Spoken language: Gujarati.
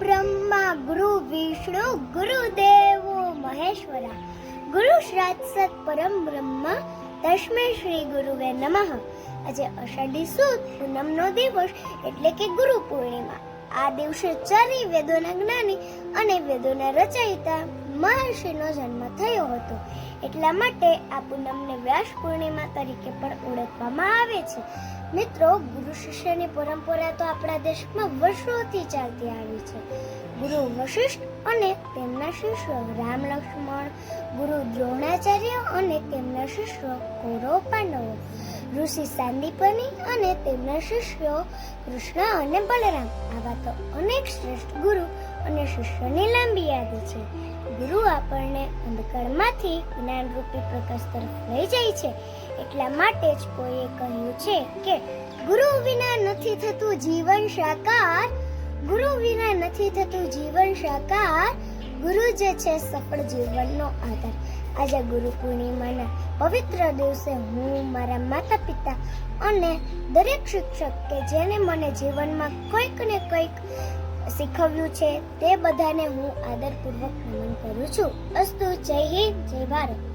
ब्रह्मा गुरु विष्णु गुरुदेवो महेश्वरा गुरु साक्षात् परम ब्रह्म तस्मै श्री गुरुवे नमः। આજે અષાઢી સુદ પૂનમનો દિવસ એટલે કે ગુરુ પૂર્ણિમા। આ દિવસે ચારેય વેદોના જ્ઞાની અને વેદોના રચયિતા મહર્ષિનો જન્મ થયો હતો, એટલા માટે આ પૂનમને વ્યાસ પૂર્ણિમા તરીકે પણ ઓળખવામાં આવે છે। મિત્રો, ગુરુ શિષ્યની પરંપરા તો આપણા દેશમાં વર્ષોથી ચાલતી આવી છે। ગુરુ વશિષ્ઠ અને તેમના શિષ્યો રામ લક્ષ્મણ, ગુરુ દ્રોણાચાર્ય અને તેમના શિષ્યો કૌરવ પાંડવો, ઋષિ સાંદીપની અને તેમના શિષ્યો કૃષ્ણ અને બલરામ, આવા તો અનેક શ્રેષ્ઠ ગુરુ અને શિષ્યોની લાંબી યાદી છે। ગુરુ આપણને અંધકારમાંથી જ્ઞાનરૂપી પ્રકાશ તરફ લઈ જાય છે, એટલા માટે જ કોઈએ કહ્યું છે કે ગુરુ વિના નથી થતું જીવન સાકાર, ગુરુ વિના નથી થતું જીવન સાકાર, ગુરુ જે છે સફળ જીવનનો આધાર। આજે ગુરુ પૂર્ણિમાના પવિત્ર દિવસે હું મારા માતા પિતા અને દરેક શિક્ષક કે જેને મને જીવનમાં કંઈક ને કંઈક શીખવ્યું છે તે બધાને હું આદરપૂર્વક નમન કરું છું। અસ્તુ, જય હિન્દ, જય ભારત।